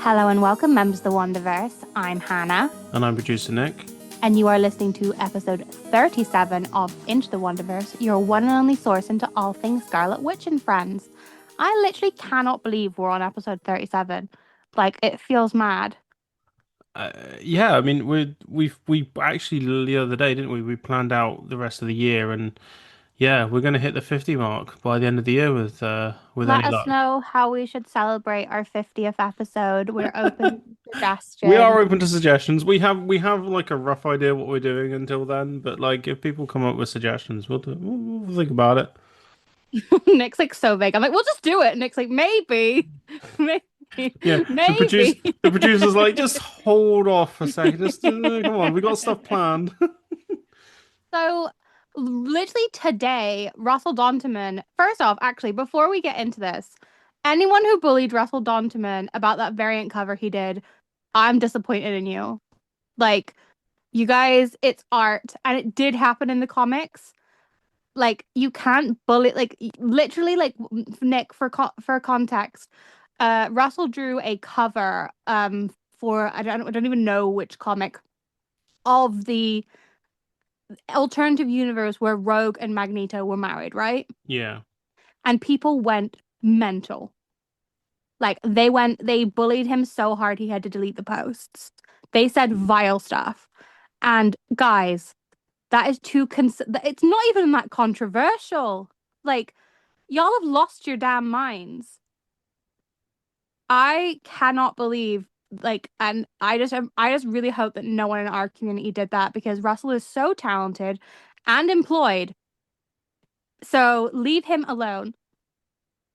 Hello and welcome, members of the Wonderverse. I'm Hannah, And I'm producer Nick. and you are listening to episode 37 of Into the Wonderverse, your one and only source into all things Scarlet Witch and friends. I literally cannot believe we're on episode 37. Like, it feels mad. Yeah, I mean we actually the other day, didn't we? We planned out the rest of the year, and yeah, we're gonna hit the 50 mark by the end of the year with Let any us luck. know how we should celebrate our 50th episode. We're open to We suggestions. are open to suggestions. We have like a rough idea what we're doing until then, but like if people come up with suggestions, we'll think about it. Nick's like so vague. I'm like, we'll just do it. Nick's like, maybe, maybe, Yeah, maybe. the producer's like, just hold off a second. Just come on, we got stuff planned. So, literally today, Russell Donterman, first off, actually, before we get into this, anyone who bullied Russell Donterman about that variant cover he did, I'm disappointed in you. Like, you guys, it's art, and it did happen in the comics. Like, you can't bully, like, literally, like, Nick, for context, Russell drew a cover for, I don't even know which comic, of the alternative universe where Rogue and Magneto were married, right? Yeah. And people went mental. Like they bullied him so hard he had to delete the posts. They said vile stuff. And guys, that is it's not even that controversial. Like, y'all have lost your damn minds. I cannot believe and I just really hope that no one in our community did that because Russell is so talented and employed. So leave him alone.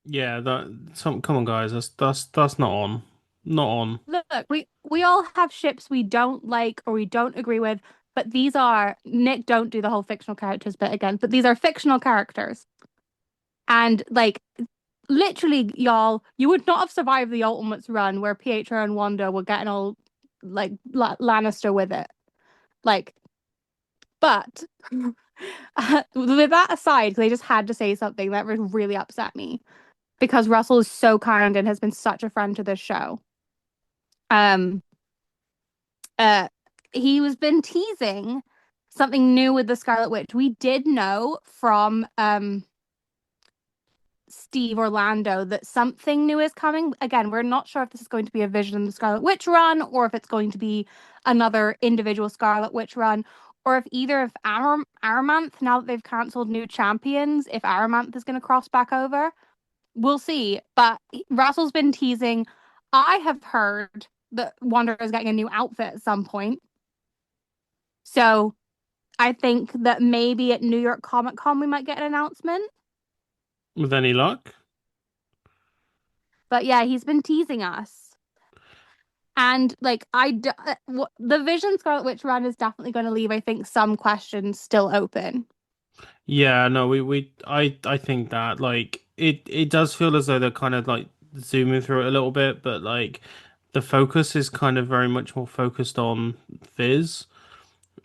Yeah, come on guys, that's not on. Not on. Look, we all have ships we don't like or we don't agree with, but these are Nick, don't do the whole fictional characters bit again, but these are fictional characters. And like literally, y'all, you would not have survived the Ultimates run where Pietro and Wanda were getting all like Lannister with it. Like, but with that aside, because I just had to say something that really upset me because Russell is so kind and has been such a friend to this show. Um, uh, he was been teasing something new with the Scarlet Witch. We did know from Steve Orlando that something new is coming. Again, we're not sure if this is going to be a Vision of the Scarlet Witch run or if it's going to be another individual Scarlet Witch run. Or if either of Aramanth, now that they've cancelled new champions, if Aramanth is going to cross back over. We'll see. But Russell's been teasing. I have heard that Wanda is getting a new outfit at some point. So I think that maybe at New York Comic Con we might get an announcement. With any luck? But yeah, he's been teasing us. And like the Vision Scarlet Witch run is definitely going to leave, I think, some questions still open. Yeah, no, I think that like it does feel as though they're kind of like zooming through it a little bit, but like the focus is kind of very much more focused on Viz.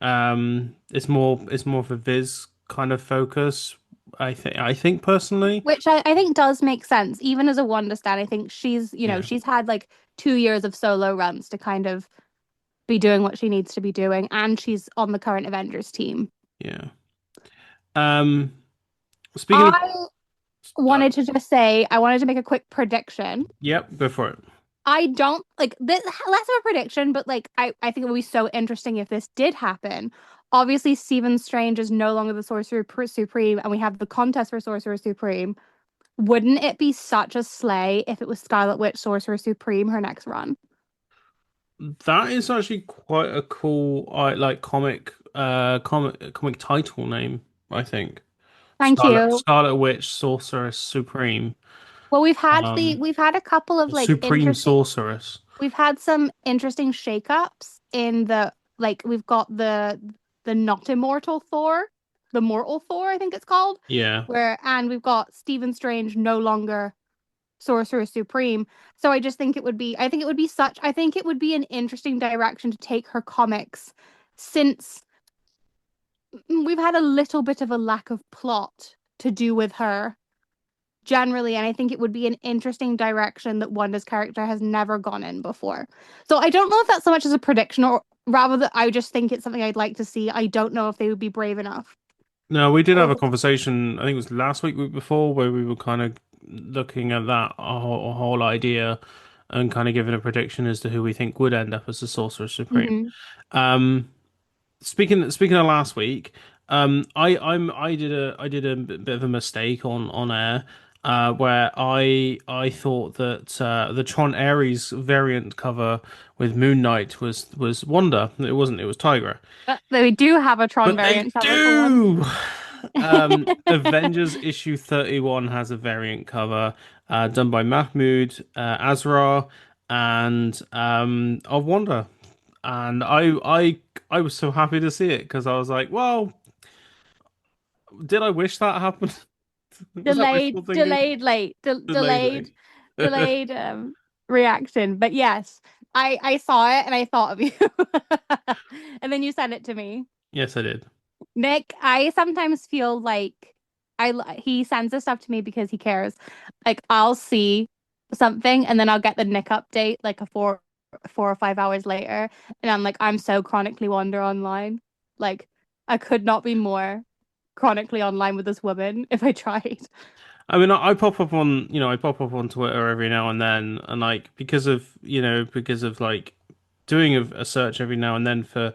It's more of a Viz kind of focus. I think personally. Which I think does make sense. Even as a Wanda stan, I think Yeah, she's had like 2 years of solo runs to kind of be doing what she needs to be doing, and she's on the current Avengers team. yeah. Um, speaking of, I wanted to just say, I wanted to make a quick prediction. yep, go for it. I don't like this less of a prediction, but like I think it would be so interesting if this did happen. Obviously, Stephen Strange is no longer the Sorcerer Supreme, and we have the contest for Sorcerer Supreme. Wouldn't it be such a slay if it was Scarlet Witch Sorcerer Supreme her next run? That is actually quite a cool, like comic title name, I think. Thank you. Scarlet Witch Sorceress Supreme. Well, Um, we've had a couple of like Supreme interesting Sorceress. we've had some interesting shakeups in the like we've got the not immortal Thor, the mortal Thor, I think it's called, Yeah. where and we've got Stephen Strange no longer Sorcerer Supreme. So I just think I think it would be an interesting direction to take her comics since we've had a little bit of a lack of plot to do with her generally, and I think it would be an interesting direction that Wanda's character has never gone in before. So I don't know if that's so much as a prediction or rather that I just think it's something I'd like to see. I don't know if they would be brave enough. No, we did have a Or conversation, I think it was last week, week before, where we were kind of looking at that whole idea and kind of giving a prediction as to who we think would end up as the Sorcerer Supreme. Mhm. Um, speaking of last week, I did a bit of a mistake on air, where I thought that the Tron Ares variant cover with Moon Knight was Wanda. It wasn't. It was Tigra. But they do have a Tron But they variant cover for one. do. Avengers issue 31 has a variant cover done by Mahmoud Azra and of Wanda. And I was so happy to see it because I was like, well, did I wish that happened? Was that Delayed, wishful thinking? delayed, late, Delayed, delayed, late. delayed reaction. But yes, I saw it and I thought of you. And then you sent it to me. Yes, I did. Nick, I sometimes feel like he sends this stuff to me because he cares. Like I'll see something and then I'll get the Nick update like a 4 or 5 hours later, and I'm like, I'm so chronically wander online. Like I could not be more chronically online with this woman if I tried. I mean, I pop up on, I pop up on Twitter every now and then, and like because of like doing a search every now and then for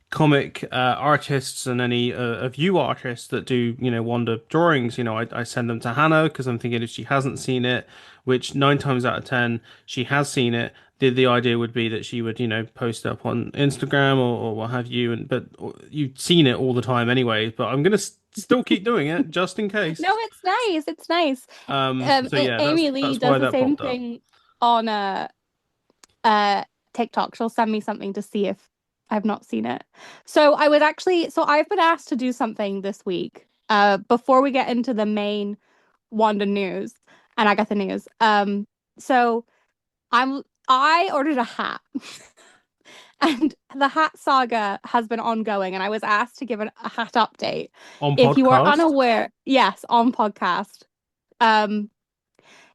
comic artists and any of you artists that do, Wanda drawings, I send them to Hannah because I'm thinking if she hasn't seen it, which 9 times out of 10 she has seen it, the idea would be that she would, post up on Instagram or what have you, and but you've seen it all the time anyway. But I'm gonna still keep doing it just in case. No, it's nice. It's nice. So yeah, Amy Lee that's does why the that same popped up. thing on uh TikTok. She'll send me something to see if I've not seen it. So I've been asked to do something this week. Before we get into the main Wanda news and Agatha news. So I ordered a hat. And the hat saga has been ongoing, and I was asked to give a hat update. On If you are podcast, unaware, yes, on podcast. Um,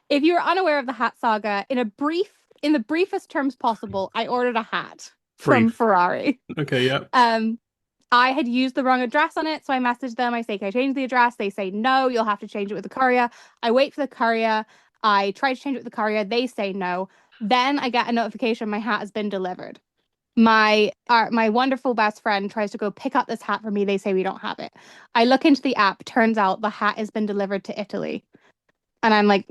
if you're unaware of the hat saga, in the briefest terms possible, I ordered a hat from brief. Ferrari. Okay, yeah. Um, I had used the wrong address on it, so I messaged them. I say, can I change the address? They say, no, you'll have to change it with the courier. I wait for the courier. I try to change it with the courier. They say no. Then I get a notification my hat has been delivered. My wonderful best friend tries to go pick up this hat for me. They say we don't have it. I look into the app. Turns out the hat has been delivered to Italy. And I'm like,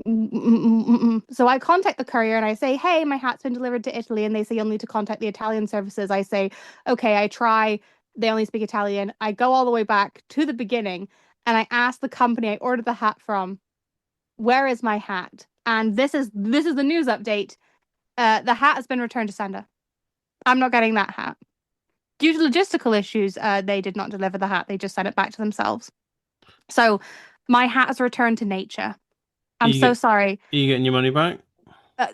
So I contact the courier and I say, hey, my hat's been delivered to Italy. And they say, you'll need to contact the Italian services. I say, okay, I try. They only speak Italian. I go all the way back to the beginning and I ask the company I ordered the hat from, where is my hat? And this is the news update. The hat has been returned to sender. I'm not getting that hat. Due to logistical issues, they did not deliver the hat. They just sent it back to themselves. So my hat is returned to nature. I'm You so get sorry. you getting your money back? Uh,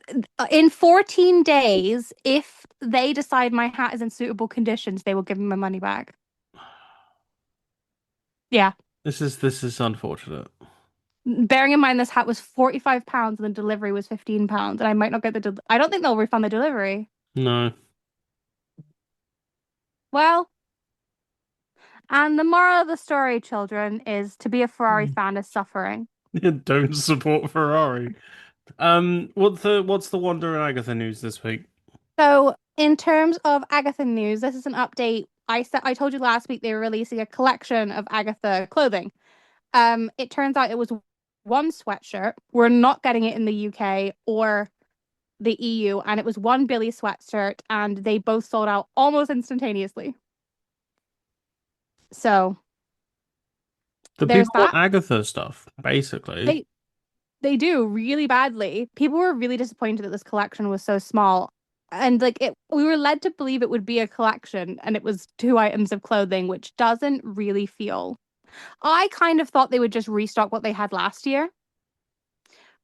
in 14 days, if they decide my hat is in suitable conditions, they will give me my money back. Yeah. This is unfortunate. Bearing in mind this hat was £45 and the delivery was £15, and I might not get I don't think they'll refund the delivery. No. Well, and the moral of the story, children, is to be a Ferrari fan is suffering. Don't support Ferrari. What's the Wanda and Agatha news this week? So, in terms of Agatha news, this is an update. I told you last week they were releasing a collection of Agatha clothing. It turns out it was one sweatshirt. We're not getting it in the UK or the EU, and it was one Billy sweatshirt, and they both sold out almost instantaneously. So The there's people want that. Agatha stuff, basically. They they do really badly. People were really disappointed that this collection was so small. And like we were led to believe it would be a collection, and it was two items of clothing, which doesn't really feel. I kind of thought they would just restock what they had last year,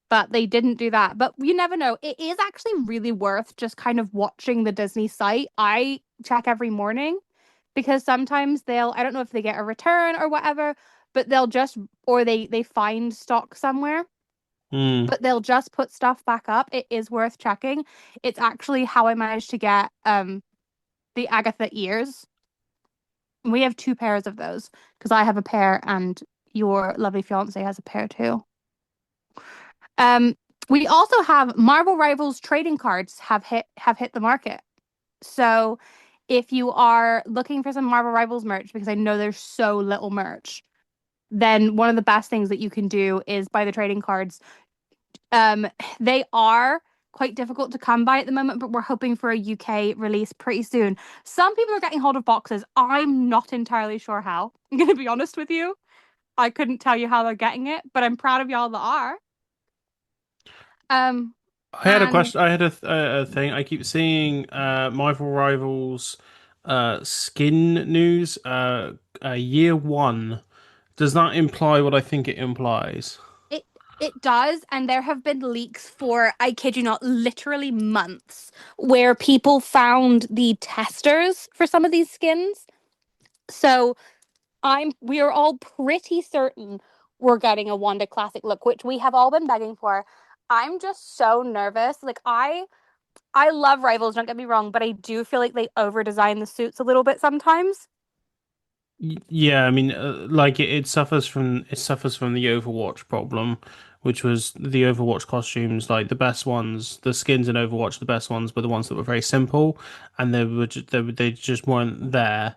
but they didn't do that. But you never know. It is actually really worth just kind of watching the Disney site. I check every morning because sometimes I don't know if they get a return or whatever, but they'll just or they find stock somewhere. Hmm. but they'll just put stuff back up. It is worth checking. It's actually how I managed to get the Agatha ears. We have two pairs of those because I have a pair and your lovely fiance has a pair too. Um, we also have Marvel Rivals trading cards have hit the market. So if you are looking for some Marvel Rivals merch, because I know there's so little merch, then one of the best things that you can do is buy the trading cards. Um, they are quite difficult to come by at the moment, but we're hoping for a UK release pretty soon. Some people are getting hold of boxes. I'm not entirely sure how. I'm gonna be honest with you. I couldn't tell you how they're getting it, but I'm proud of y'all that are. Um, I had a and question. I had a thing. I keep seeing Marvel Rivals skin news. Year one. Does that imply what I think it implies? it it does, and there have been leaks for, I kid you not, literally months, where people found the testers for some of these skins. So we are all pretty certain we're getting a Wanda classic look, which we have all been begging for. I'm just so nervous. Like I love Rivals, don't get me wrong, but I do feel like they over design the suits a little bit sometimes. Yeah, I mean, like it suffers from the Overwatch problem, which was the Overwatch costumes. Like the best ones, the skins in Overwatch, the best ones were the ones that were very simple, and they just weren't there.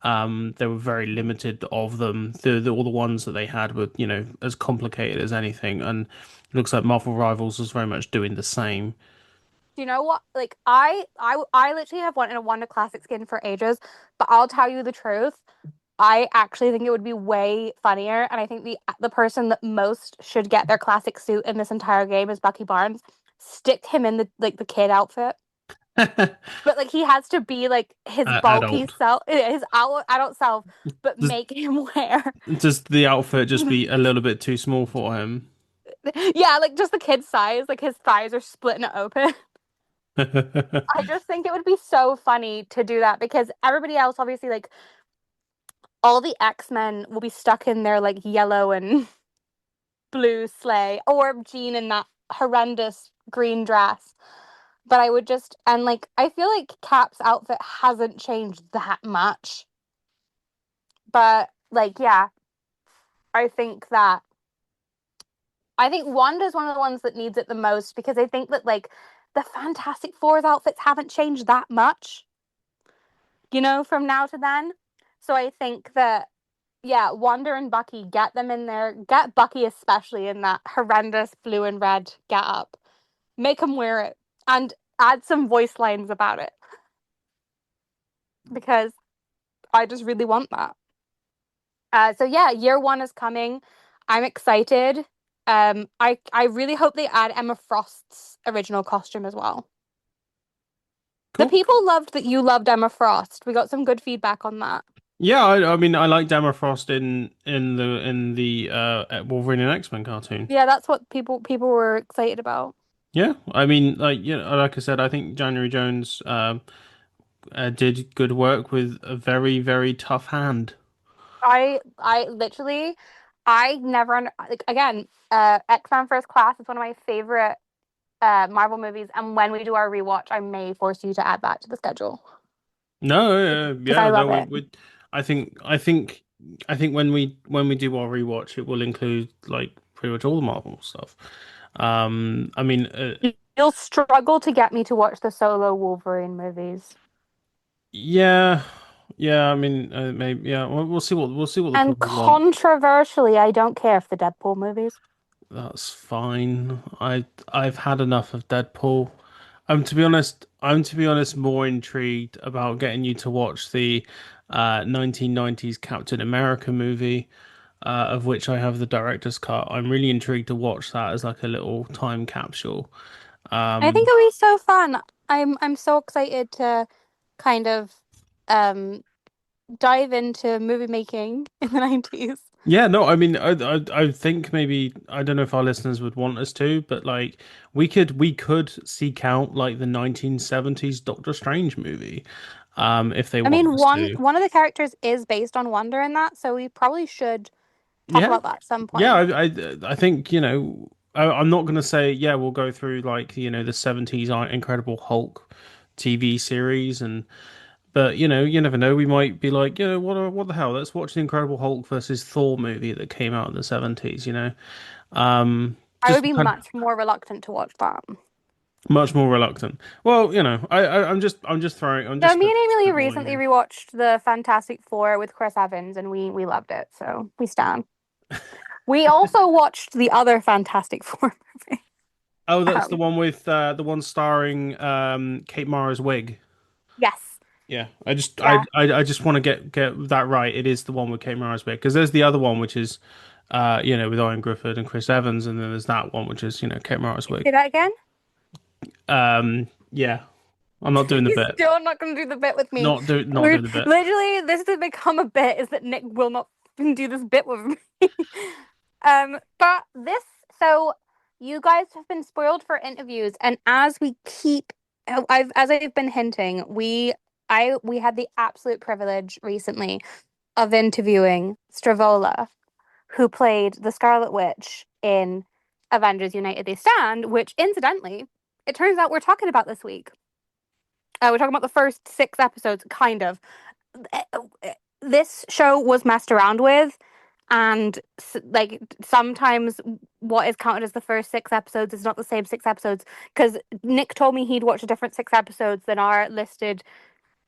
There were very limited of them. All the ones that they had were, as complicated as anything, and it looks like Marvel Rivals was very much doing the same. Do you know what? Like I literally have wanted a Wanda classic skin for ages, but I'll tell you the truth. I actually think it would be way funnier, and I think the person that most should get their classic suit in this entire game is Bucky Barnes. Stick him in the kid outfit, but like he has to be like his bulky Adult. self, his adult self, but Does make him wear, does the outfit just be a little bit too small for him? yeah, like just the kid size, like his thighs are splitting it open. I just think it would be so funny to do that because everybody else, obviously, like all the X-Men will be stuck in their like yellow and blue sleigh, or Jean in that horrendous green dress. But I would just, and like, I feel like Cap's outfit hasn't changed that much. But like, yeah, I think that, I think Wanda's one of the ones that needs it the most because I think that like the Fantastic Four's outfits haven't changed that much, from now to then. So I think that, yeah, Wanda and Bucky, get them in there. Get Bucky especially in that horrendous blue and red get up. Make him wear it and add some voice lines about it because I just really want that. So yeah, year one is coming. I'm excited. I really hope they add Emma Frost's original costume as well. The Cool. people loved that you loved Emma Frost. We got some good feedback on that. Yeah, I mean, I like Emma Frost in the Wolverine and X-Men cartoon. Yeah, that's what people were excited about. Yeah, I mean, like I said, I think January Jones did good work with a very, very tough hand. I literally, I never like again. X-Men First Class is one of my favorite Marvel movies, and when we do our rewatch, I may force you to add that to the schedule No, because I yeah, no, love it. I think, I think, I think when we do our rewatch, it will include like pretty much all the Marvel stuff. I mean, You'll struggle to get me to watch the solo Wolverine movies. yeah, yeah, I mean, maybe, yeah, we'll see what the And people want. controversially, I don't care for the Deadpool movies. That's fine. I've had enough of Deadpool. I'm to be honest more intrigued about getting you to watch the 1990s Captain America movie, of which I have the director's cut. I'm really intrigued to watch that as like a little time capsule. I think Um, it'll be so fun. I'm so excited to kind of um dive into movie making in the 90s. yeah, no, I mean, I think maybe I don't know if our listeners would want us to, but like we could seek out like the 1970s Doctor Strange movie, if they I want mean, us one to. one of the characters is based on Wonder in that, so we probably should talk Yeah, about that at some yeah, point. I think, I'm not gonna say yeah, we'll go through like the '70s Incredible Hulk TV series, and but you never know. We might be like, what the hell? Let's watch the Incredible Hulk versus Thor movie that came out in the '70s. I would Just be kind much more reluctant to watch that. of much more reluctant. Well, I'm No, just me and Emily spitballing recently here. rewatched the Fantastic Four with Chris Evans, and we loved it. So we stand. We also watched the other Fantastic Four movie. Oh, that's the Um, one with the one starring Kate Mara's wig. yes, Yeah, yeah. I just want to get that right. It is the one with Kate Mara's wig because there's the other one which is with Owen Griffith and Chris Evans, and then there's that one which is Kate Mara's wig. Say that again. Yeah, I'm not doing the He's bit. still not going to do the bit with me. Not We're doing the bit. literally this has become a bit is that Nick will not do this bit with me. But this so you guys have been spoiled for interviews, and as we keep, I've been hinting, we had the absolute privilege recently of interviewing Stravola, who played the Scarlet Witch in Avengers United They Stand, which incidentally, it turns out we're talking about this week. We're talking about the first six episodes, kind of. This show was messed around with, and like sometimes what is counted as the first six episodes is not the same six episodes. Because Nick told me he'd watched a different six episodes than are listed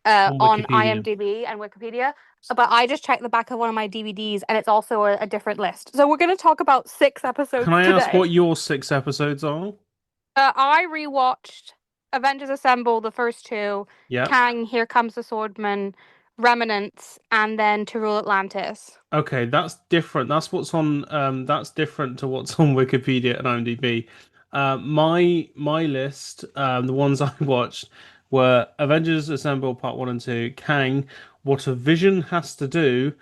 On on Wikipedia. IMDb and Wikipedia. But I just checked the back of one of my DVDs, and it's also a different list. So we're going to talk about six Can episodes I ask today. what your six episodes are? I rewatched Avengers Assemble, the first two, Yeah. Kang, Here Comes the Swordman, Remnants, and then To Rule Atlantis. Okay, that's different. That's different to what's on Wikipedia and IMDb. My list, the ones I watched were Avengers Assemble Part 1 and 2, Kang, What a Vision Has to Do,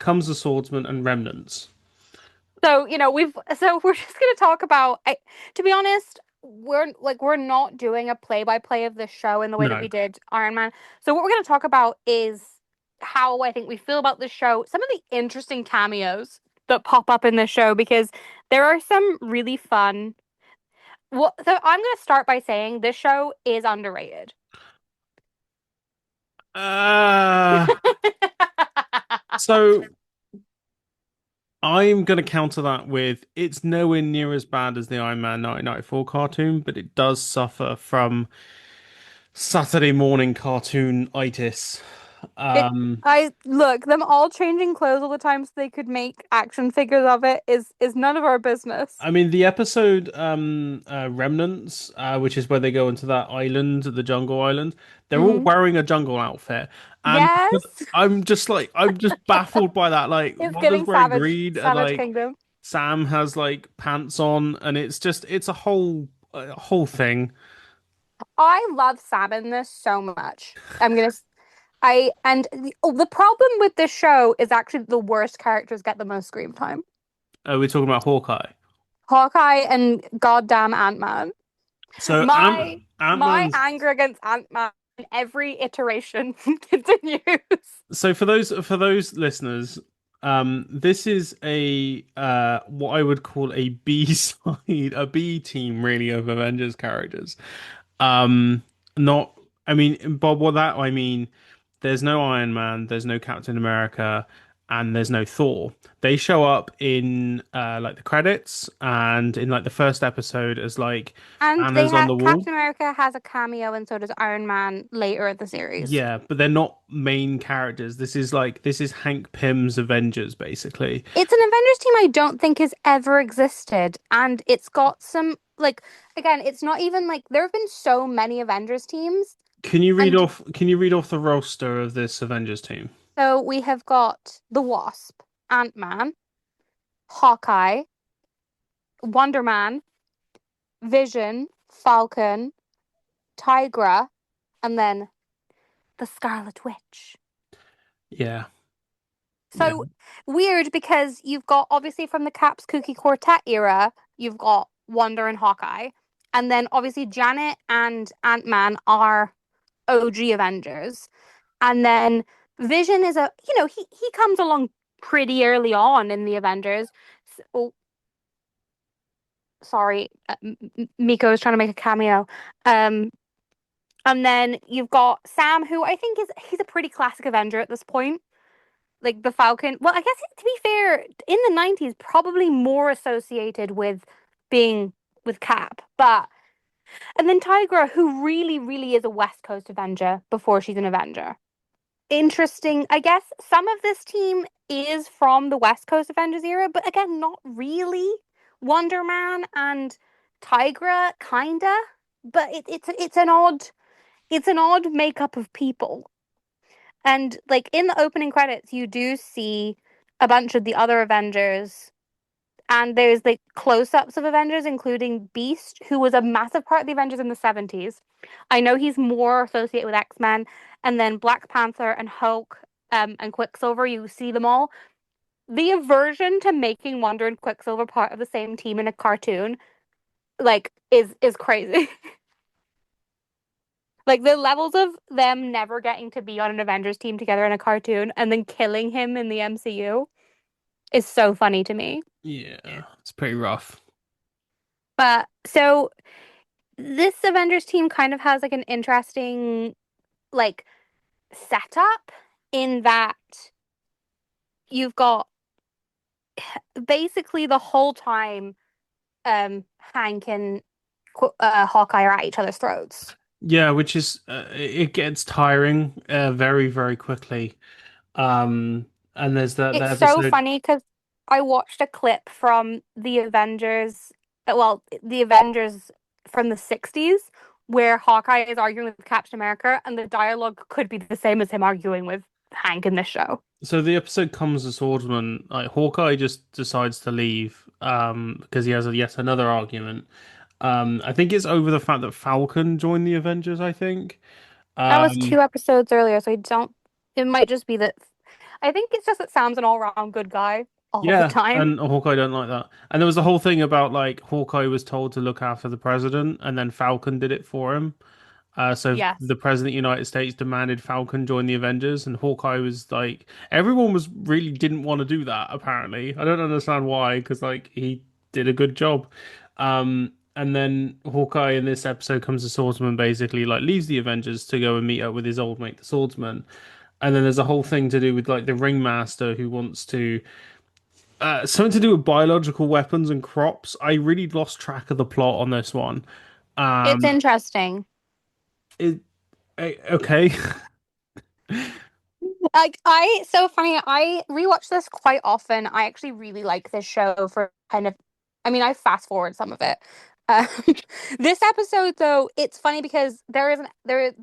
Comes the Swordsman, and Remnants. So, we're just going to talk about to be honest, we're not doing a play-by-play of this show in the way that No. we did Iron Man. So what we're going to talk about is how I think we feel about the show, some of the interesting cameos that pop up in this show because there are some really fun. Well, so I'm going to start by saying this show is underrated. Uh, so I'm gonna counter that with it's nowhere near as bad as the Iron Man 1994 cartoon, but it does suffer from Saturday morning cartoon itis. It Um, I look, them all changing clothes all the time so they could make action figures of it is none of our business. I mean the episode Remnants, which is where they go into that island, the jungle island, they're all Hmm. wearing a jungle outfit, and Yes, I'm just baffled by that. Like, it's Wanda's giving wearing Savage green, and Savage like Kingdom. Sam has like pants on, and it's a whole thing. I love Sam in this so much. I'm gonna s- I and the problem with this show is actually the worst characters get the most screen time. We're talking about Hawkeye. Hawkeye and goddamn Ant-Man. So My Ant-Man's anger against Ant-Man in every iteration continues. so for those listeners, this is a what I would call a B side, a B team really of Avengers characters. Um, not, I mean, by what that I mean, there's no Iron Man, there's no Captain America, and there's no Thor. They show up in like the credits and in like the first episode as like And they banners on have the wall. Captain America has a cameo, and so does Iron Man later in the series. Yeah, but they're not main characters. This is Hank Pym's Avengers, basically. It's an Avengers team I don't think has ever existed, and it's got some like again, it's not even like there have been so many Avengers teams, and Can you read off the roster of this Avengers team? so we have got the Wasp, Ant-Man, Hawkeye, Wonder Man, Vision, Falcon, Tigra, and then the Scarlet Witch. Yeah. Yeah. So weird because you've got obviously from the Caps Cookie Quartet era, you've got Wonder and Hawkeye. And then obviously Janet and Ant-Man are OG Avengers. And then Vision is he comes along pretty early on in the Avengers. So, Sorry, Miko is trying to make a cameo. Um, and then you've got Sam, who I think is he's a pretty classic Avenger at this point. Like the Falcon. Well, I guess to be fair, in the 90s, probably more associated with being with Cap. But and then Tigra, who really, really is a West Coast Avenger before she's an Avenger. Interesting. I guess some of this team is from the West Coast Avengers era, but again, not really. Wonder Man and Tigra, kinda. But it's an odd makeup of people. And like in the opening credits, you do see a bunch of the other Avengers, and there's like close-ups of Avengers, including Beast, who was a massive part of the Avengers in the 70s. I know he's more associated with X-Men, and then Black Panther and Hulk, and Quicksilver, you see them all. The aversion to making Wonder and Quicksilver part of the same team in a cartoon, like, is crazy. Like the levels of them never getting to be on an Avengers team together in a cartoon and then killing him in the MCU is so funny to me. Yeah, it's pretty rough. But so this Avengers team kind of has like an interesting like setup in that you've got basically the whole time Hank and Hawkeye are at each other's throats. Yeah, which is it gets tiring very, very quickly. Um, and there's the It's so episode. funny because I watched a clip from the Avengers, well, the Avengers from the 60s, where Hawkeye is arguing with Captain America, and the dialogue could be the same as him arguing with Hank in this show. So the episode comes to Swordsman. Like Hawkeye just decides to leave because he has yet another argument. I think it's over the fact that Falcon joined the Avengers, I think. That was Um, 2 episodes earlier, so I don't. It might just be that. I think it's just that Sam's an all-round good guy all the yeah, time. and Hawkeye don't like that. And there was the whole thing about like Hawkeye was told to look after the president, and then Falcon did it for him. So Yes. the president of the United States demanded Falcon join the Avengers, and Hawkeye was like, everyone was really didn't want to do that. Apparently, I don't understand why, because like he did a good job. And then Hawkeye in this episode comes to Swordsman, basically like leaves the Avengers to go and meet up with his old mate, the Swordsman. And then there's a whole thing to do with like the Ringmaster who wants to something to do with biological weapons and crops. I really lost track of the plot on this one. It's Um, interesting. it, okay. Like so funny. I rewatch this quite often. I actually really like this show for kind of, I mean, I fast forward some of it. Um, this episode though, it's funny because there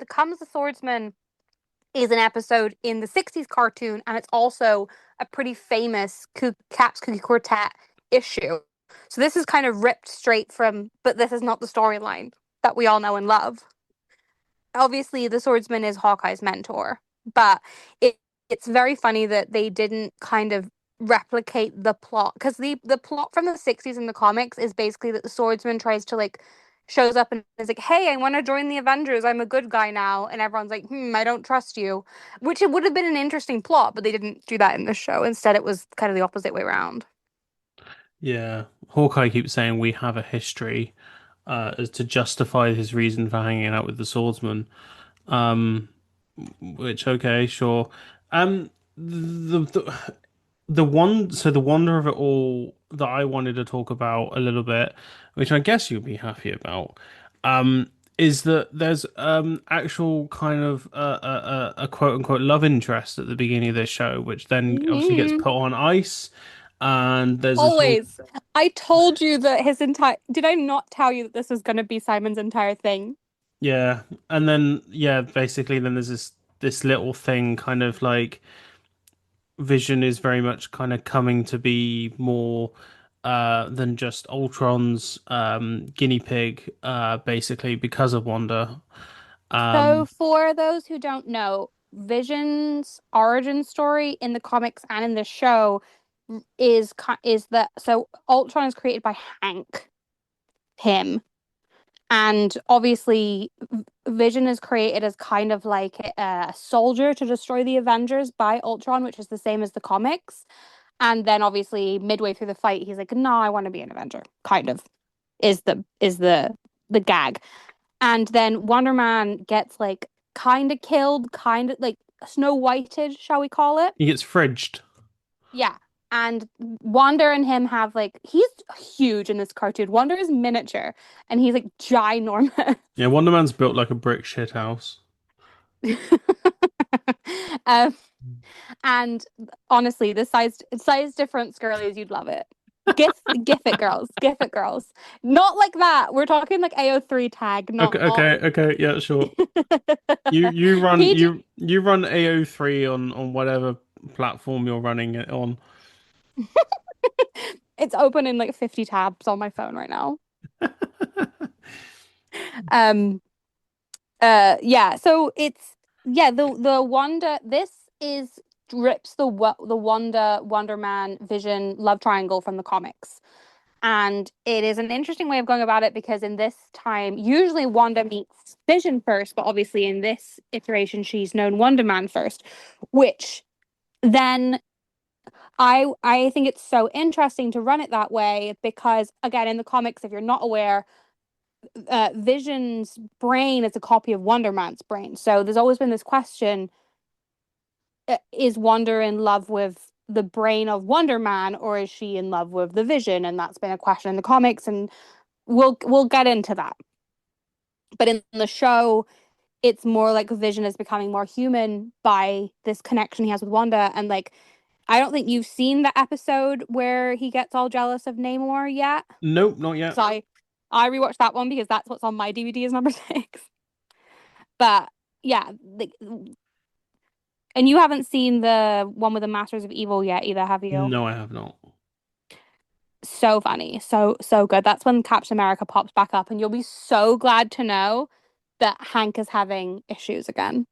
comes the swordsman is an episode in the 60s cartoon, and it's also a pretty famous Cap's Cookie Quartet issue. So this is kind of ripped straight from, but this is not the storyline that we all know and love. Obviously the swordsman is Hawkeye's mentor, but it's very funny that they didn't kind of replicate the plot because the plot from the 60s in the comics is basically that the swordsman tries to like shows up and is like, "Hey, I want to join the Avengers. I'm a good guy now." And everyone's like, I don't trust you," which it would have been an interesting plot, but they didn't do that in this show. Instead, it was kind of the opposite way around. Yeah, Hawkeye keeps saying we have a history, as to justify his reason for hanging out with the swordsman. Um, which okay, sure. The the wonder of it all that I wanted to talk about a little bit, which I guess you'll be happy about, is that there's actual kind of a quote unquote love interest at the beginning of this show, which then obviously gets Mhm. put on ice, and there's this whole Always. I told you that his entire. Did I not tell you that this was going to be Simon's entire thing? yeah, and then yeah, basically then there's this little thing kind of like Vision is very much kind of coming to be more than just Ultron's guinea pig, basically because of Wanda. So, Um, for those who don't know, Vision's origin story in the comics and in the show is that so Ultron is created by Hank Pym, and obviously Vision is created as kind of like a soldier to destroy the Avengers by Ultron, which is the same as the comics. And then obviously midway through the fight, he's like, "No, I want to be an Avenger," kind of. is the gag. And then Wonder Man gets like kind of killed, kind of like Snow Whited, shall we call it? He gets fridged. Yeah. And Wanda and him have like he's huge in this cartoon. Wanda is miniature and he's like ginormous. Yeah, Wonder Man's built like a brick shit house. Um, and honestly, the size difference, girlies, you'd love it. GIF it, girls. GIF it, girls. Not like that. We're talking like AO3 tag, Okay, not okay, okay, yeah, sure. You run PG. you run AO3 on whatever platform you're running it on. It's open in like 50 tabs on my phone right now. Um yeah, so it's yeah, the Wanda this is rips the Wonder Man Vision love triangle from the comics. And it is an interesting way of going about it because in this time, usually Wanda meets Vision first, but obviously in this iteration, she's known Wonder Man first, which then I think it's so interesting to run it that way because again, in the comics, if you're not aware, Vision's brain is a copy of Wonder Man's brain. So there's always been this question, is Wanda in love with the brain of Wonder Man or is she in love with the Vision? And that's been a question in the comics and we'll get into that. But in the show, it's more like Vision is becoming more human by this connection he has with Wanda. And like, I don't think you've seen the episode where he gets all jealous of Namor yet. Nope, not yet. So I rewatched that one because that's what's on my DVD is number six. But yeah, like, and you haven't seen the one with the Masters of Evil yet either, have you? No, I have not. So funny, so good. That's when Captain America pops back up, and you'll be so glad to know that Hank is having issues again.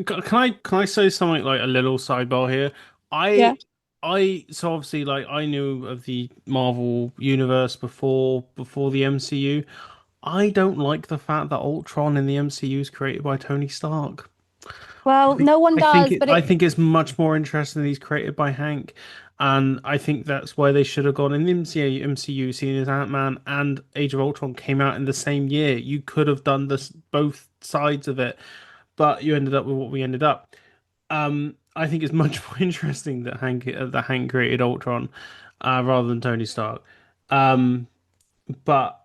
Can I say something like a little sidebar here? Yeah. I so obviously like I knew of the Marvel universe before the MCU. I don't like the fact that Ultron in the MCU is created by Tony Stark. Well, no one does, but I it think it's much more interesting that he's created by Hank, and I think that's where they should have gone in the MCU. Seeing as Ant-Man and Age of Ultron came out in the same year, you could have done this both sides of it, but you ended up with what we ended up. I think it's much more interesting that Hank created Ultron, rather than Tony Stark. Um, but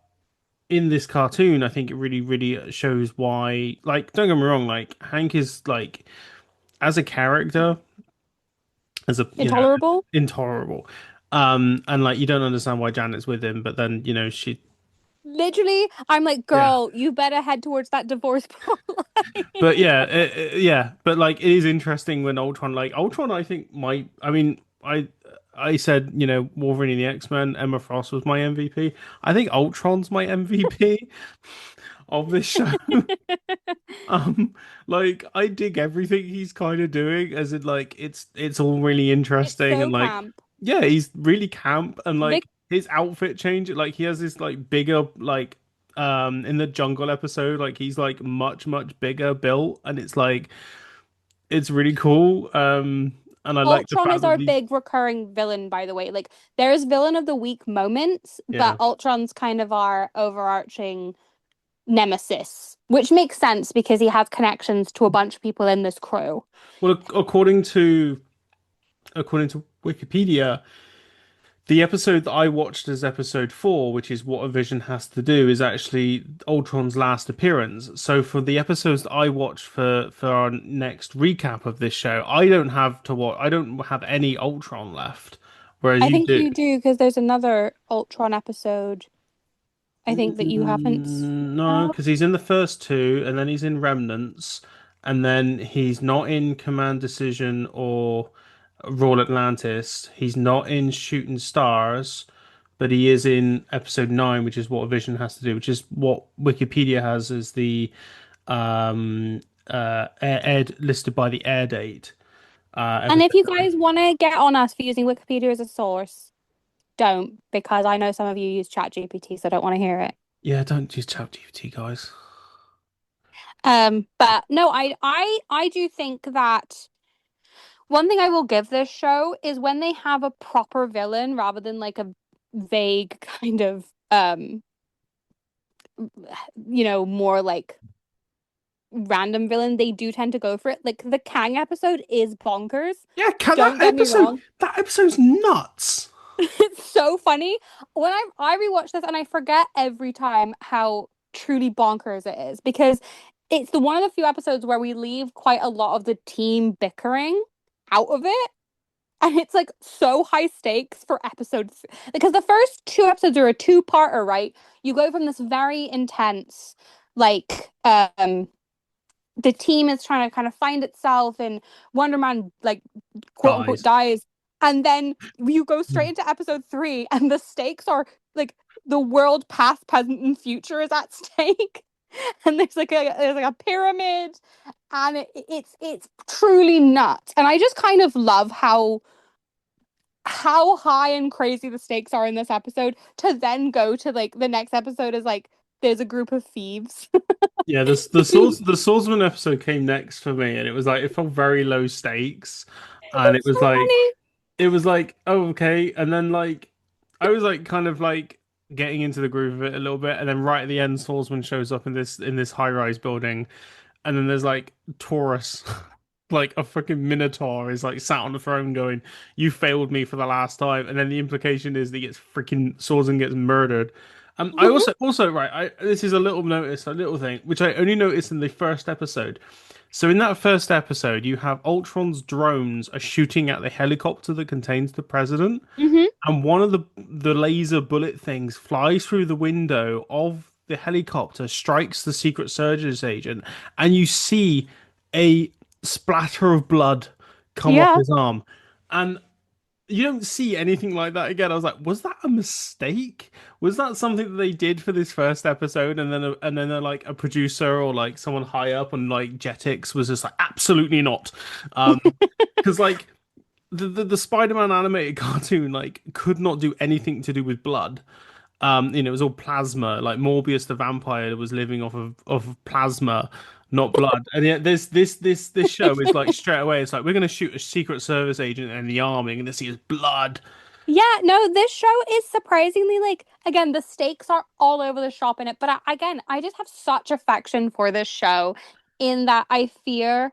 in this cartoon, I think it really, really shows why. Like, don't get me wrong, like Hank is like as a character, as a intolerable. intolerable. And like you don't understand why Janet's with him, but then she, Literally, I'm like, yeah. girl, you better head towards that divorce plotline. But yeah, yeah. But like it is interesting when Ultron, I think might. I mean, I said Wolverine and the X-Men, Emma Frost was my MVP. I think Ultron's my MVP of this show. Um, like I dig everything he's kind of doing, as in like it's all really It's interesting and so like camp. yeah, he's really camp and Vic like his outfit change, like he has this like bigger like in the jungle episode, like he's like much bigger built and it's like it's really cool. And I like the Ultron fact is that our these big recurring villain, by the way. Like, there's villain of the week moments, but yeah. Ultron's kind of our overarching nemesis, which makes sense because he has connections to a bunch of people in this crew. Well, according to Wikipedia, the episode that I watched as episode 4, which is what a vision has to do, is actually Ultron's last appearance. So for the episodes that I watched for our next recap of this show, I don't have any Ultron left, whereas I you think do. you do because there's another Ultron episode I think that you haven't No, seen. because he's in the first two, and then he's in Remnants, and then he's not in Command Decision or Royal Atlantis. He's not in Shooting Stars, but he is in episode 9, which is what a Vision has to do, which is what Wikipedia has as the aired listed by the air date. And if Episode you 9. guys want to get on us for using Wikipedia as a source, don't, because I know some of you use ChatGPT, so I don't want to hear it. Yeah, don't use ChatGPT, guys. But no, I do think that one thing I will give this show is when they have a proper villain rather than like a vague kind of um more like random villain, they do tend to go for it. Like the Kang episode is bonkers. Yeah, Don't get me wrong. that episode's nuts. It's so funny. When I rewatch this and I forget every time how truly bonkers it is because it's the one of the few episodes where we leave quite a lot of the team bickering out of it. And it's like so high stakes for because the first two episodes are a two-parter, right? You go from this very intense, like, the team is trying to kind of find itself, and Wonder Man, like, quote unquote, Guys. dies. And then you go straight into episode three, and the stakes are like the world, past, present, and future is at stake. And there's like a pyramid, and it's truly nuts. And I just kind of love how high and crazy the stakes are in this episode to then go to like the next episode is like there's a group of thieves. Yeah, the swordsman episode came next for me, and it was like it felt very low stakes, and It's so funny. it was like, oh, okay, and then like I was like kind of like getting into the groove of it a little bit, and then right at the end, swordsman shows up in this high rise building, and then there's like Taurus, like a freaking minotaur is like sat on the throne going, "You failed me for the last time," and then the implication is that he gets freaking swordsman gets murdered. I Mhm. also right. This is a little notice, a little thing which I only noticed in the first episode. So in that first episode, you have Ultron's drones are shooting at the helicopter that contains the president, Mhm. and one of the laser bullet things flies through the window of the helicopter, strikes the Secret Service agent, and you see a splatter of blood come off Yeah. his arm. And you don't see anything like that again. I was like, was that a mistake? Was that something that they did for this first episode, and then like a producer or like someone high up on like Jetix was just like, absolutely not, because like the Spider-Man animated cartoon like could not do anything to do with blood. It was all plasma. Like Morbius the vampire was living off of plasma, not blood. And yet this show is like straight away. It's like we're gonna shoot a Secret Service agent in the arm, and to see his blood. Yeah, no, this show is surprisingly like again, the stakes are all over the shop in it, but again, I just have such affection for this show in that I fear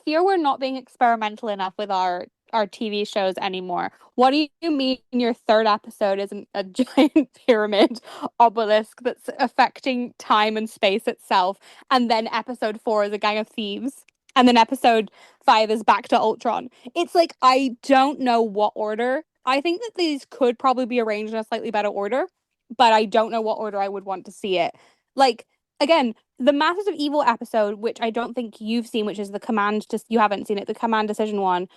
we're not being experimental enough with our TV shows anymore. What do you mean your third episode isn't a giant pyramid obelisk that's affecting time and space itself, and then episode 4 is a gang of thieves, and then episode 5 is back to Ultron? It's like I don't know what order. I think that these could probably be arranged in a slightly better order, but I don't know what order I would want to see it. Like, again, the Masters of Evil episode, which I don't think you've seen, which is the command, just you haven't seen it, the command decision one.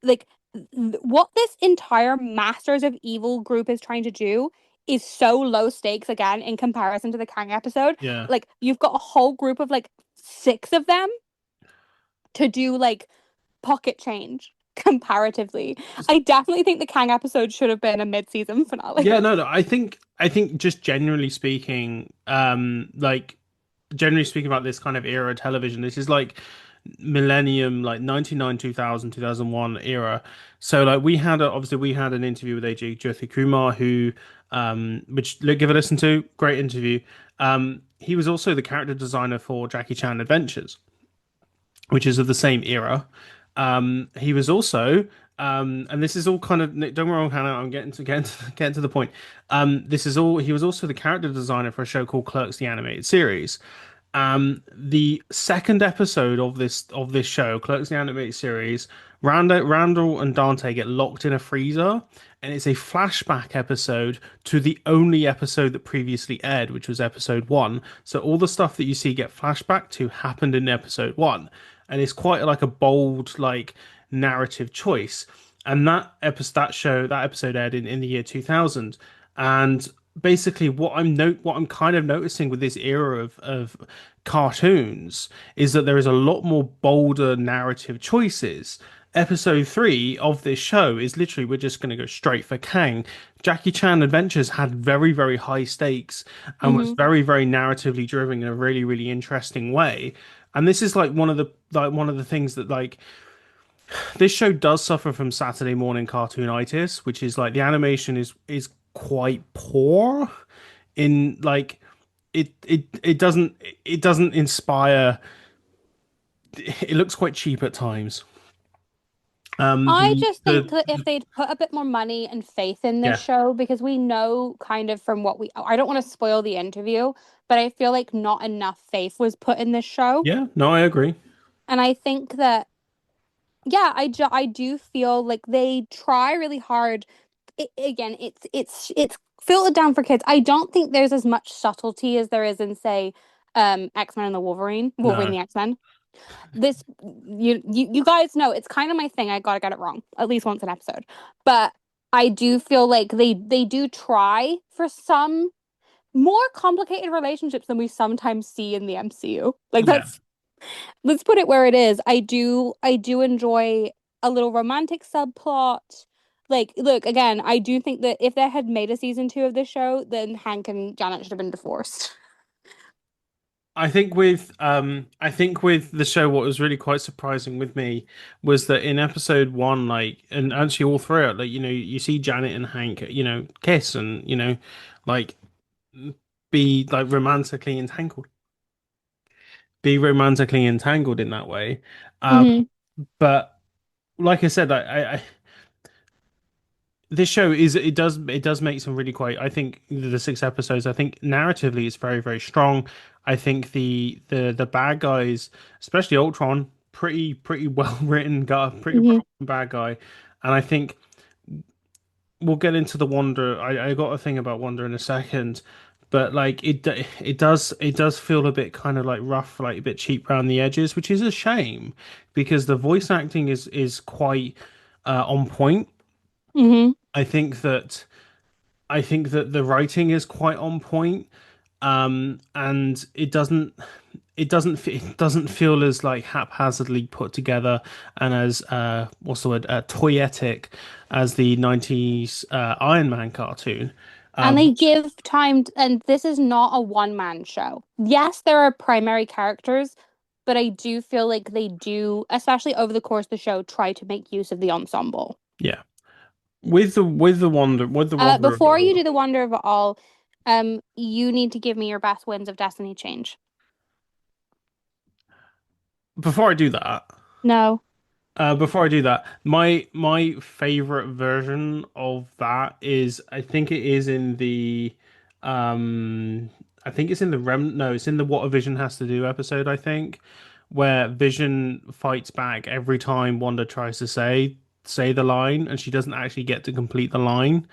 Like, what this entire Masters of Evil group is trying to do is so low stakes again in comparison to the Kang episode. Yeah. Like, you've got a whole group of like 6 of them to do like pocket change comparatively. I definitely think the Kang episode should have been a mid-season finale. Yeah, no, no. I think just generally speaking, like generally speaking about this kind of era of television, this is like millennium, like 99, 2000, 2001 era. So like obviously we had an interview with AJ Jyothi Kumar who which give a listen to, great interview. He was also the character designer for Jackie Chan Adventures, which is of the same era. He was also, and this is all kind of, don't get me wrong, Hannah, I'm getting to the point. This is all, he was also the character designer for a show called Clerks, the animated series. The second episode of this show, Clerks the Animated Series, Randall and Dante get locked in a freezer, and it's a flashback episode to the only episode that previously aired, which was episode one. So all the stuff that you see get flashback to happened in episode one, and it's quite like a bold like narrative choice. And that episode aired in the year 2000, and basically what I'm kind of noticing with this era of cartoons is that there is a lot more bolder narrative choices. Episode 3 of this show is literally we're just going to go straight for Kang. Jackie Chan Adventures had very, very high stakes and was Hmm. very, very narratively driven in a really, really interesting way. And this is like one of the things that like this show does suffer from Saturday morning cartoonitis, which is like the animation is quite poor. in like it doesn't inspire. It looks quite cheap at times. I The just think that if they'd put a bit more money and faith in this yeah, show, because we know kind of from what I don't want to spoil the interview, but I feel like not enough faith was put in this show. yeah, no, I agree. And I think that, yeah, I do feel like they try really hard. Again, it's filtered down for kids. I don't think there's as much subtlety as there is in, say, X-Men and the Wolverine No, the X-Men. This you guys know it's kind of my thing. I gotta get it wrong at least once an episode. But I do feel like they do try for some more complicated relationships than we sometimes see in the MCU. Like yeah. that's let's put it where it is. I do enjoy a little romantic subplot. Like, look, again, I do think that if they had made a season 2 of this show, then Hank and Janet should have been divorced. I think with the show, what was really quite surprising with me was that in episode one, like, and actually all throughout, like, you see Janet and Hank, kiss and like be like romantically entangled in that way. Um, Hmm. but like I said, this show it does make some really quite. I think the 6 episodes. I think narratively it's very very strong. I think the bad guys, especially Ultron, pretty well written guy, pretty Hmm. well written bad guy, and I think we'll get into the Wanda. I got a thing about Wanda in a second, but like it does feel a bit kind of like rough, like a bit cheap around the edges, which is a shame because the voice acting is quite on point. Hmm. I think that I think that the writing is quite on point, and it doesn't feel as like haphazardly put together and as what's the word toyetic as the 90s Iron Man cartoon. And they Which give time, and this is not a one-man show. Yes, there are primary characters, but I do feel like they do, especially over the course of the show, try to make use of the ensemble. yeah, with the wonder of it Before you all. do the wonder of it all, you need to give me your best wins of Destiny change. Before I do that, No. my favorite version of that is I think it is in the um I think it's in the Rem no, it's in the What a Vision Has to Do episode, I think, where Vision fights back every time Wanda tries to say the line and she doesn't actually get to complete the line.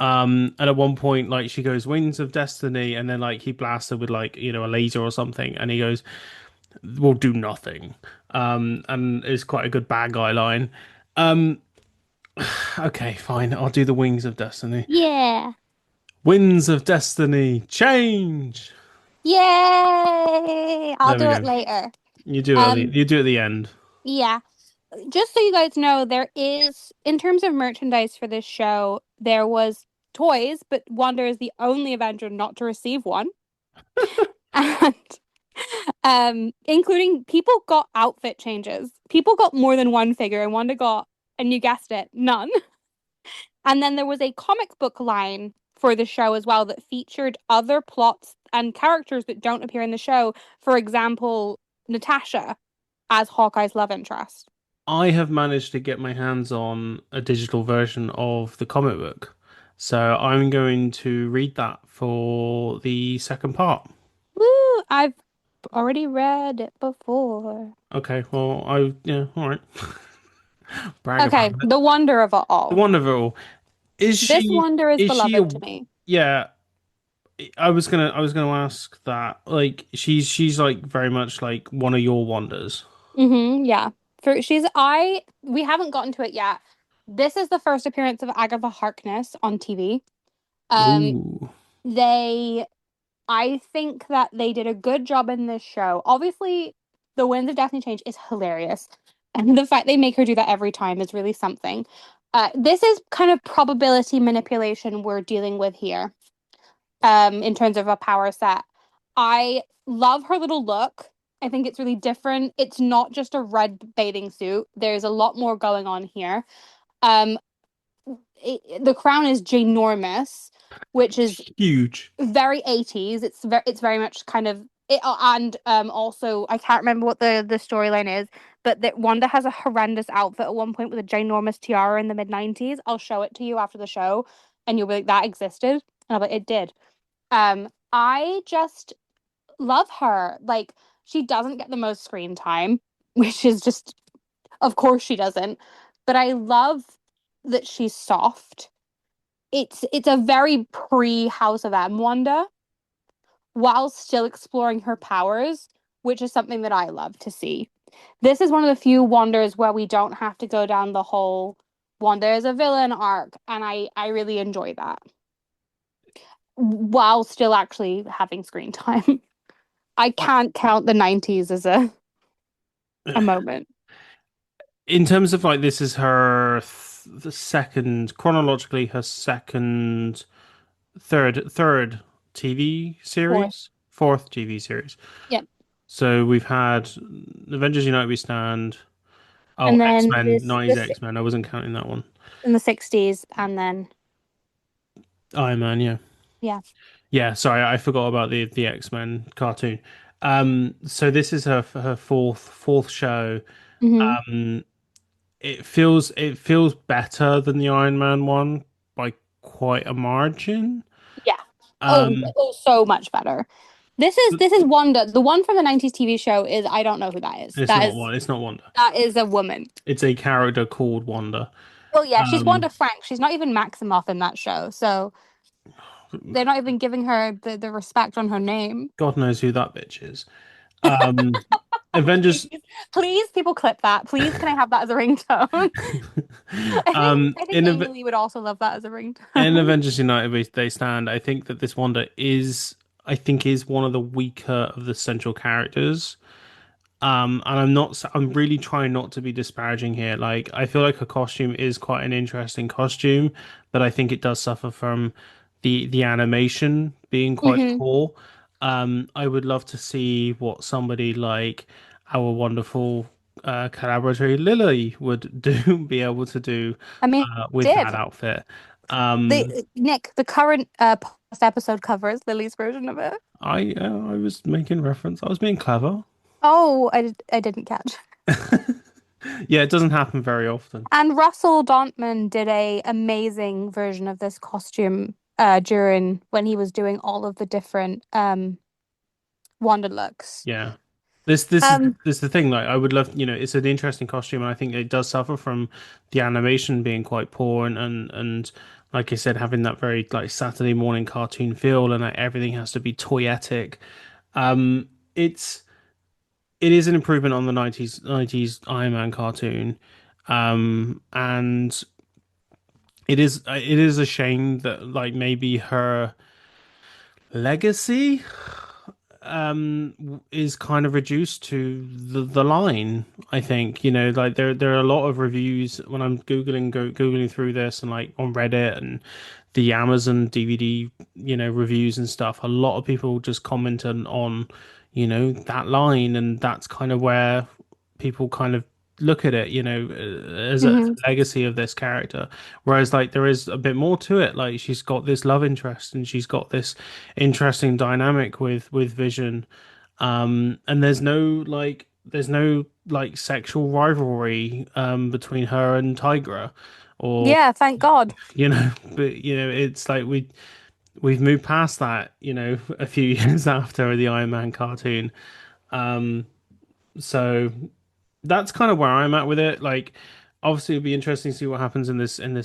And at one point, like she goes, "Wings of Destiny," and then like he blasts her with like, a laser or something, and he goes, "Will do nothing." And it's quite a good bad guy line. Um, okay, fine. I'll do the Wings of Destiny. Yeah. Winds of Destiny, change. Yay! I'll There we do it go. later. You do it at the Um, you do it at the end. yeah. Just so you guys know, there is, in terms of merchandise for this show, there was toys, but Wanda is the only Avenger not to receive one. And including people got outfit changes. People got more than one figure, and Wanda got, and you guessed it, none. And then there was a comic book line for the show as well that featured other plots and characters that don't appear in the show. For example, Natasha as Hawkeye's love interest. I have managed to get my hands on a digital version of the comic book, so I'm going to read that for the second part. Woo! I've already read it before. Okay, well, yeah, all right. Brag about Okay, it. the wonder of it The all. Wonderful. Is This she wonder is is she beloved a to me. yeah, I was gonna ask that. Like she's like very much like one of your wonders. Yeah. We haven't gotten to it yet. This is the first appearance of Agatha Harkness on TV. Um, Ooh. they I think that they did a good job in this show. Obviously, the Winds of Destiny Change is hilarious. And the fact they make her do that every time is really something. This is kind of probability manipulation we're dealing with here, in terms of a power set. I love her little look. I think it's really different. It's not just a red bathing suit. There's a lot more going on here. Um, the crown is ginormous. which is Huge. very 80s. It's very much kind of it, and also I can't remember what the storyline is, but that Wanda has a horrendous outfit at one point with a ginormous tiara in the mid 90s. I'll show it to you after the show, and you'll be like, that existed. And I'll be like, it did. I just love her. Like, she doesn't get the most screen time, which is just, of course she doesn't. But I love that she's soft. It's a very pre House of M Wanda while still exploring her powers, which is something that I love to see. This is one of the few Wanders where we don't have to go down the whole Wanda is a villain arc, and I really enjoy that while still actually having screen time. I can't count the 90s as a moment. In terms of like this is her the second chronologically her second third TV Fourth. series, fourth TV series. Yep. So we've had Avengers United We Stand. Oh, And then X-Men, 90s X-Men. I wasn't counting that one. in the 60s, and then Iron Man, yeah. yeah. Yeah, sorry, I forgot about the X-Men cartoon. So this is her fourth show. Hmm. Um, it feels better than the Iron Man one by quite a margin. Yeah. Oh, Um, oh, so much better. This is Wanda. The one from the 90s TV show is I don't know who that is. it's not one. It's not Wanda. That is a woman. It's a character called Wanda. Well, yeah, she's Um, Wanda Frank. She's not even Maximoff in that show. So they're not even giving her the respect on her name. God knows who that bitch is. Um, Please, Avengers. please, people clip that. Please, can I have that as a ringtone? I think In Amy Lee would also love that as a In ringtone. Avengers United, they stand. I think that this Wanda is, I think, is one of the weaker of the central characters. And I'm really trying not to be disparaging here. Like, I feel like her costume is quite an interesting costume, but I think it does suffer from the animation being quite Hmm. poor. I would love to see what somebody like our wonderful collaborator Lily would do, be able to do I mean, with that did outfit. Um, the Nick the current past episode covers Lily's version of it? I was making reference. I was being clever. Oh, I didn't catch. Yeah, it doesn't happen very often. And Russell Dauntman did a amazing version of this costume during when he was doing all of the different Wanda looks. Yeah. This is Um, this is the thing. Like, I would love, it's an interesting costume, and I think it does suffer from the animation being quite poor, and like I said, having that very like Saturday morning cartoon feel, and like, everything has to be toyetic. Um, it's it is an improvement on the nineties Iron Man cartoon, and it is a shame that like maybe her legacy is kind of reduced to the line. I think like there are a lot of reviews when I'm googling through this and like on Reddit and the Amazon DVD reviews and stuff. A lot of people just commented on that line, and that's kind of where people kind of look at it, as mhm. a legacy of this character. Whereas, like, there is a bit more to it. Like, she's got this love interest, and she's got this interesting dynamic with Vision. And there's no sexual rivalry between her and Tigra, or Yeah, thank God. but it's like we've moved past that, a few years after the Iron Man cartoon. Um, so that's kind of where I'm at with it. Like, obviously, it'd be interesting to see what happens in this the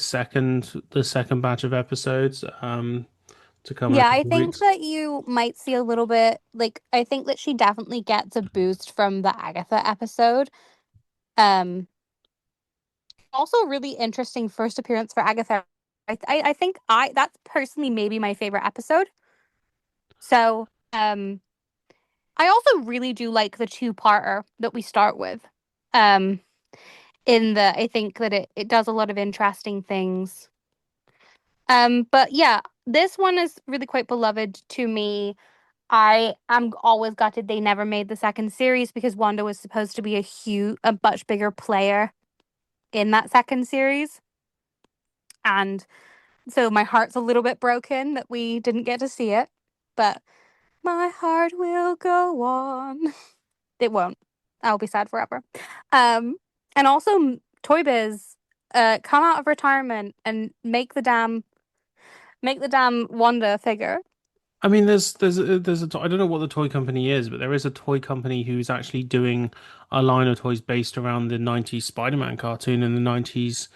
second batch of episodes to come in a Yeah, I couple of think weeks. that you might see a little bit like I think that she definitely gets a boost from the Agatha episode. Um, Also really interesting first appearance for Agatha. I think I that's personally maybe my favorite episode. So, I also really do like the two-parter that we start with. Um, in the I think that it does a lot of interesting things. But yeah, this one is really quite beloved to me. I am always gutted they never made the second series because Wanda was supposed to be a much bigger player in that second series. And So my heart's a little bit broken that we didn't get to see it, but my heart will go on. It won't. I'll be sad forever. Um, and also Toy Biz, come out of retirement and make the damn Wanda figure. I mean, I don't know what the toy company is, but there is a toy company who's actually doing a line of toys based around the 90s Spider-Man cartoon and the 90s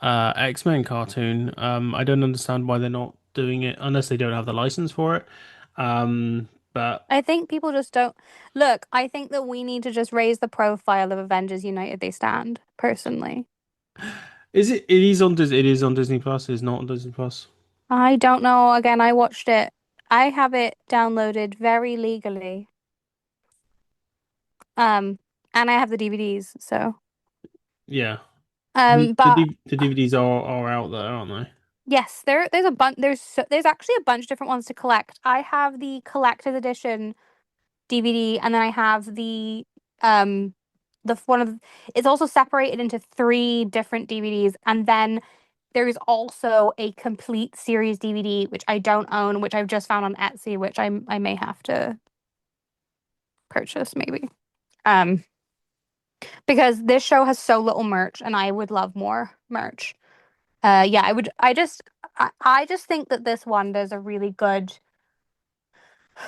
X-Men cartoon. I don't understand why they're not doing it unless they don't have the license for it. But I think people just don't look. I think that we need to just raise the profile of Avengers United they stand, personally. is it? It is on Disney. It is on Disney Plus. It's not on Disney Plus. I don't know. Again, I watched it. I have it downloaded very legally. Um, and I have the DVDs, so Yeah, the but the DVDs are out there, aren't they? yes, there's a bunch there's actually a bunch of different ones to collect. I have the collector's edition DVD, and then I have the one of it's also separated into three different DVDs, and then there's also a complete series DVD which I don't own, which I've just found on Etsy, which I may have to purchase maybe. Um, because this show has so little merch, and I would love more merch. Yeah, I would. I just think that this one does a really good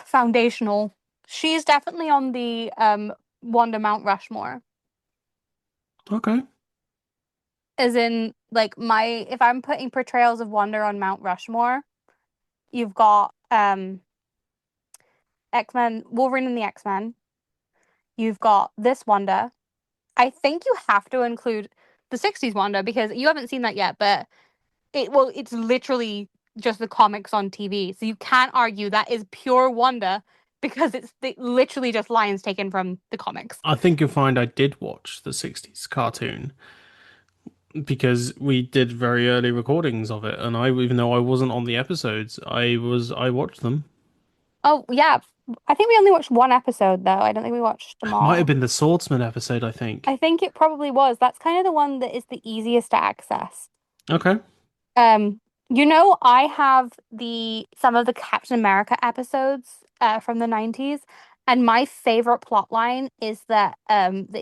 foundational. She's definitely on the Wanda Mount Rushmore. Okay. As in, like if I'm putting portrayals of Wanda on Mount Rushmore, you've got X-Men, Wolverine and the X-Men. You've got this Wanda. I think you have to include the 60s Wanda because you haven't seen that yet, but it's literally just the comics on TV. So you can't argue that is pure Wanda because literally just lines taken from the comics. I think you'll find I did watch the 60s cartoon because we did very early recordings of it, and I, even though I wasn't on the episodes, I watched them. Oh, yeah. I think we only watched one episode though. I don't think we watched them Might have all. been the Swordsman episode, I think. I think it probably was. That's kind of the one that is the easiest to access. Okay. Um, I have the some of the Captain America episodes from the 90s, and my favorite plot line is that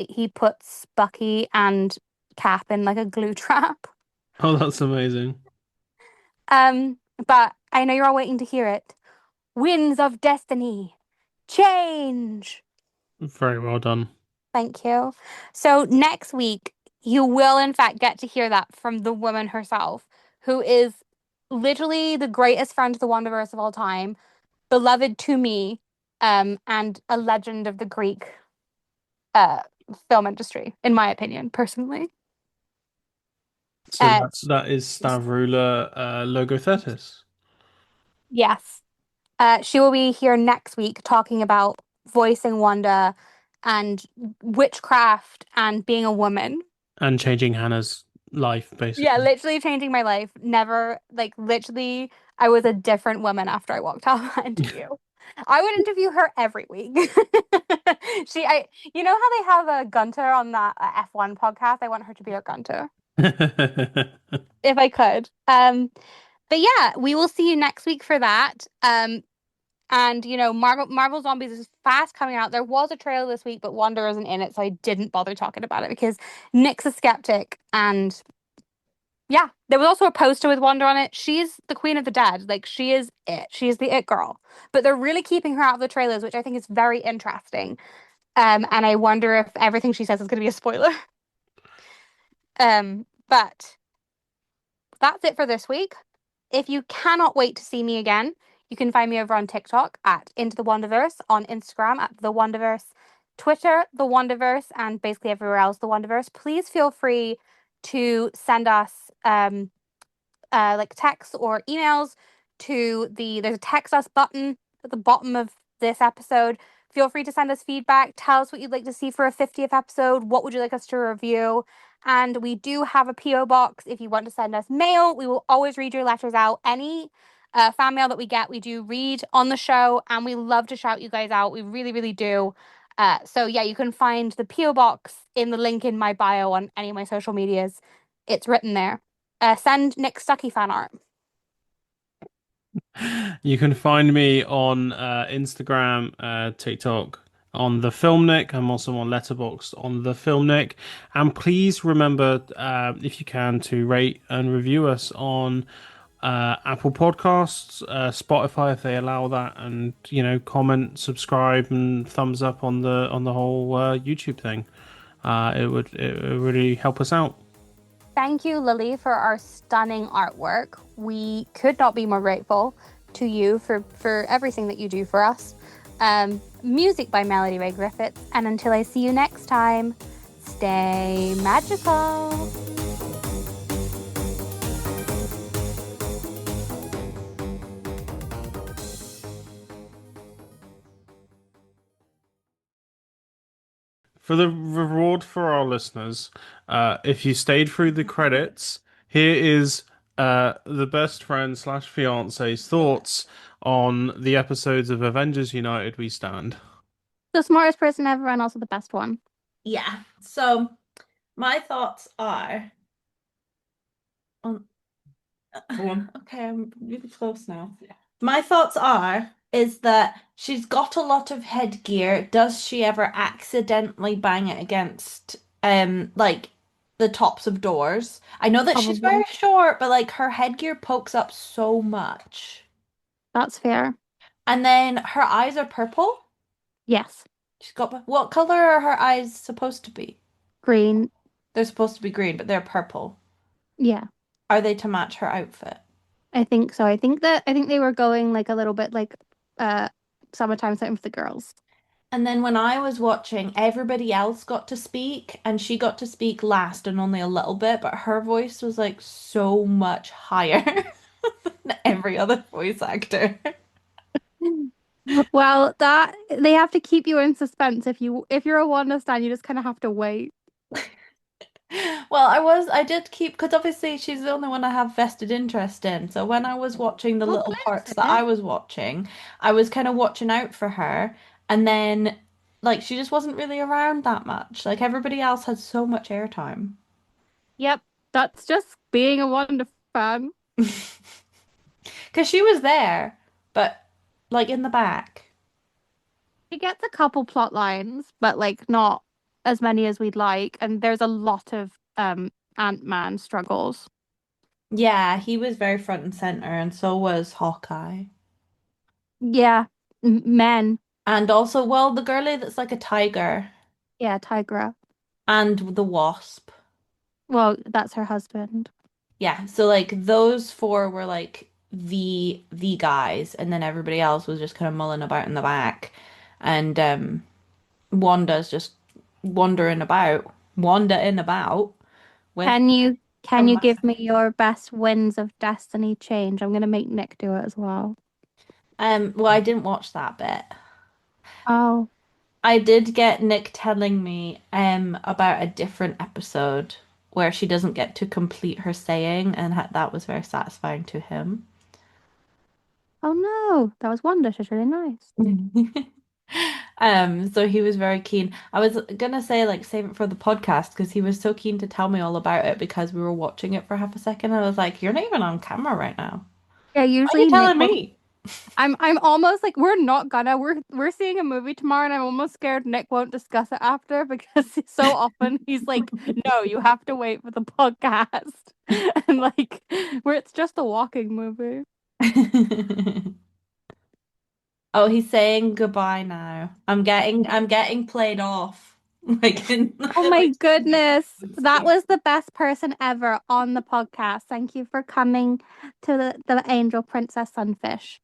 he puts Bucky and Cap in like a glue trap. Oh, that's amazing. Um, but I know you're all waiting to hear it. Winds of Destiny, change. Very well done. Thank you. So next week, you will in fact get to hear that from the woman herself, who is literally the greatest friend of the Wonderverse of all time, beloved to me, and a legend of the Greek uh film industry, in my opinion, personally. So Uh, that is Stavrula Logothetis. yes. She will be here next week talking about voicing Wanda and witchcraft and being a woman. And changing Hannah's life, Yeah, basically. literally changing my life. Never, like, literally, I was a different woman after I walked out of that interview. I would interview her every week. You know how they have a Gunter on that F1 podcast? I want her to be a Gunter if I could. But yeah, we will see you next week for that. And Marvel Zombies is fast coming out. There was a trailer this week, but Wanda isn't in it, so I didn't bother talking about it because Nick's a skeptic and yeah, there was also a poster with Wanda on it. She's the queen of the dead. Like she is it. She is the it girl. But they're really keeping her out of the trailers, which I think is very interesting. And I wonder if everything she says is going to be a spoiler. But that's it for this week. If you cannot wait to see me again, you can find me over on TikTok at Into the Wonderverse, on Instagram at The Wonderverse, Twitter, The Wonderverse, and basically everywhere else, The Wonderverse. Please feel free to send us like texts or emails there's a text us button at the bottom of this episode. Feel free to send us feedback. Tell us what you'd like to see for a 50th episode. What would you like us to review? And we do have a PO box if you want to send us mail. We will always read your letters out. Any fan mail that we get, we do read on the show, and we love to shout you guys out. We really, really do. So yeah, you can find the PO box in the link in my bio on any of my social medias. It's written there. Send Nick Stuckey fan art. You can find me on Instagram, TikTok on the Film Nick. I'm also on Letterboxd on the Film Nick. And please remember, if you can, to rate and review us on Apple Podcasts, Spotify if they allow that, and comment, subscribe, and thumbs up on the whole YouTube thing. It would really help us out. Thank you, Lily, for our stunning artwork. We could not be more grateful to you for everything that you do for us. Music by Melody Ray Griffiths. And until I see you next time, stay magical. For the reward for our listeners, if you stayed through the credits, here is the best friend slash fiance's thoughts on the episodes of Avengers United We Stand. The smartest person ever and also the best one. Yeah. So my thoughts are on Go on. okay, I'm really close now. Yeah. My thoughts are is that she's got a lot of headgear. Does she ever accidentally bang it against like the tops of doors? I know that she's very Probably. short, but like her headgear pokes up so much. That's fair. And then her eyes are purple. Yes. She's got what color are her eyes supposed to be? Green. They're supposed to be green, but they're purple. Yeah. Are they to match her outfit? I think so. I think they were going like a little bit like uh summertime something for the girls. And then when I was watching, everybody else got to speak, and she got to speak last and only a little bit, but her voice was like so much higher than every other voice actor. Well, that they have to keep you in suspense. If you're a Wanda stan, you just kind of have to wait. Well, I did keep, because obviously she's the only one I have vested interest in. So when I was watching the Well, little parts that bless I her. was watching, I was kind of watching out for her. And then, like, she just wasn't really around that much. Like, everybody else had so much airtime. Yep, that's just being a Wanda fan. Because she was there, but like in the back. She gets a couple plot lines, but like not as many as we'd like. And there's a lot of Ant-Man struggles. Yeah, he was very front and center, and so was Hawkeye. Yeah, men. And also, well, the girlie that's like a tiger, Yeah, Tigra. and the wasp. Well, that's her husband. Yeah, so like those four were like the guys, and then everybody else was just kind of mulling about in the back. And Wanda's just wandering about with her Can you give me mustang. your best winds of Destiny change? I'm gonna make Nick do it as well. Well, I didn't watch that bit. Oh, I did get Nick telling me about a different episode where she doesn't get to complete her saying, and that was very satisfying to him. oh no, that was Wanda. She's really nice. So he was very keen. I was gonna say like save it for the podcast because he was so keen to tell me all about it because we were watching it for half a second. I was like, "You're not even on camera right now. Yeah, Why are you usually Nick telling will. me?" I'm almost like we're seeing a movie tomorrow and I'm almost scared Nick won't discuss it after because so often he's like, no, you have to wait for the podcast. And like where it's just a walking movie. Oh, he's saying goodbye now. I'm getting played off. Like in Oh my like goodness. That was the best person ever on the podcast. Thank you for coming to the Angel Princess Sunfish.